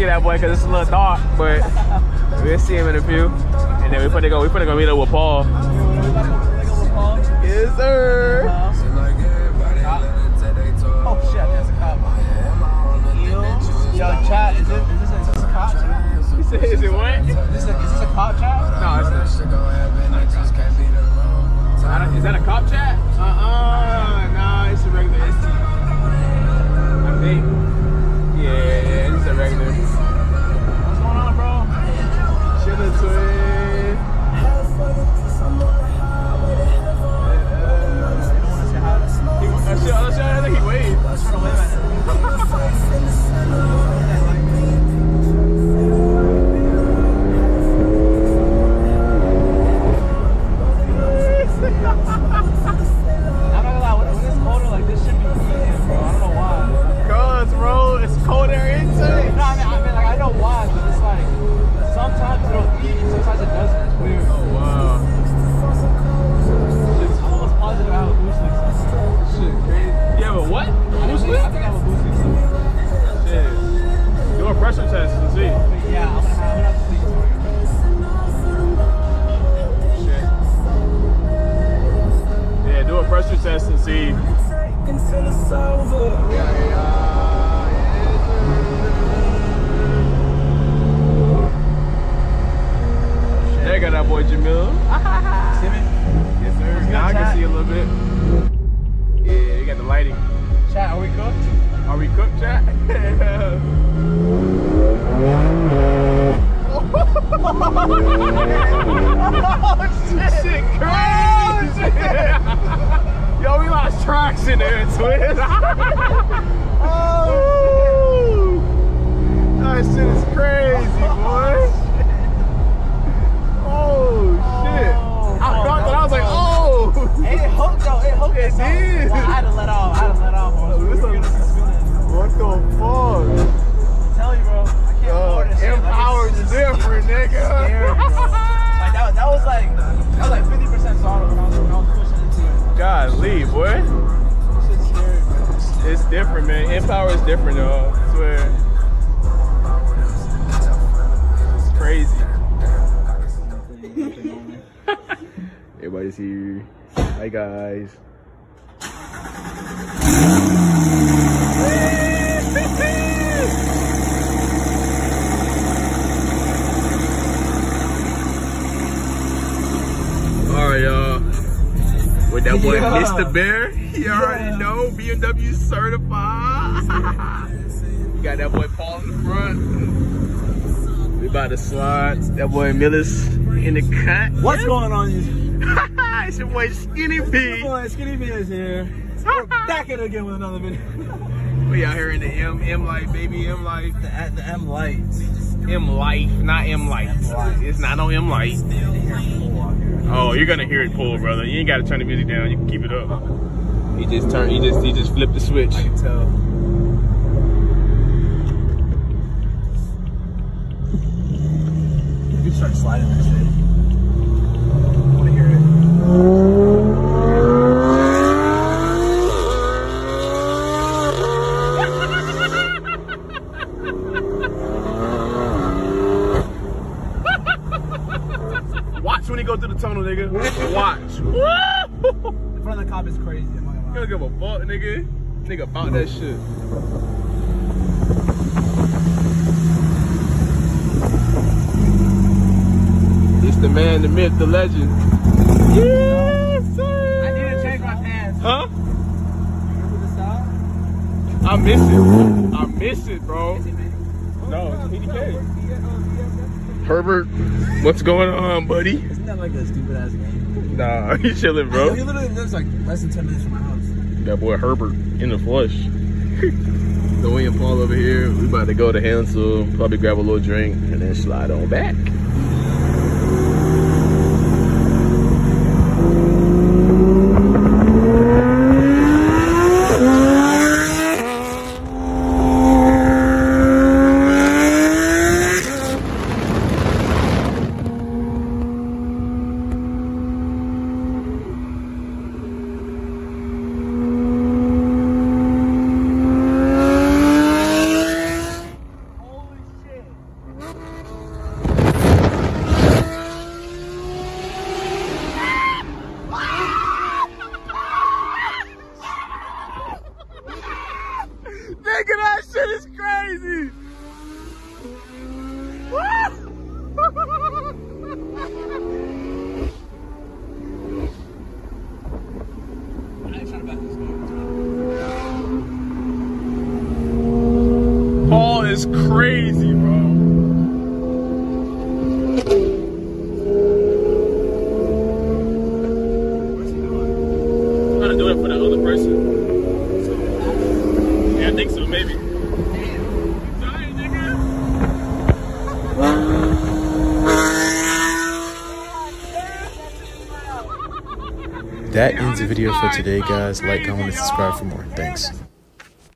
see that boy because it's a little dark, but we'll see him in a few. And then we probably gonna meet up with Paul. Yes, sir. Oh shit, that's a cop. Yo, chat, is this a cop chat? He said, is it what? Is this a cop chat? No, it's not. Is that a cop chat? Nah, it's a regular ST. I think. Yeah, it's a regular. What's going on, bro? Chillin' twin. I think he waved. I'm trying to wave at him. Pressure test and see. Yeah, I'm gonna have to see it. Yeah, do a pressure test and see. There got that boy Jamil. See me? Yes, sir. Now I can see a little bit. Yeah, you got the lighting. Chat, are we cooked? Are we cooked, chat? Shit crazy! Yo, we lost tracks in there, twin. Oh, that shit is crazy, boy. Oh shit! I thought that I was like, oh. It hooked though. It hooked. It did. Well, I had to let off. What the fuck? I'm telling you, bro. I can't afford this shit. Empowered's different, nigga. Scary, bro. Like that was like 50% sorrow when I was pushing into it. Golly, boy. This shit's scary, bro. It's different, man. Empower is different, though. I swear. It's crazy. Everybody's here. Hi, guys. Alright, y'all. With that boy Mr. Bear, you already know, BMW certified. You got that boy Paul in the front. We about to slide. That boy Millis in the cut. What's going on? It's your boy Skinny P. Your boy Skinny P is here. We're back at it again with another video. We out here in the M Life, baby, M Life. The M Light. M Life, not M Light. It's not no M Light. Oh, you're gonna hear it pull, brother. You ain't gotta turn the music down. You can keep it up. He just flipped the switch. I can tell. You can start sliding that shit. I wanna hear it. Watch when he go through the tunnel, nigga. Watch. In front of the cop is crazy. I'm not You gonna don't give a fuck, nigga. Nigga about that shit. It's the man, the myth, the legend. Yes, sir. I need to change my pants. Huh? Remember the style? I miss it. I miss it, bro. Is it me? No, it's PDK. Herbert, what's going on, buddy? Isn't that like a stupid ass game? Nah, you chilling, bro. He literally lives like less than 10 minutes from my house. That boy Herbert in the flesh. Zoe and Paul over here. We about to go to Hansel, probably grab a little drink, and then slide on back. is crazy, bro. What's he doing? I'm trying to do it for that other person. Yeah, I think so, maybe. That ends the video for today, guys. Like, comment, and subscribe for more. Thanks.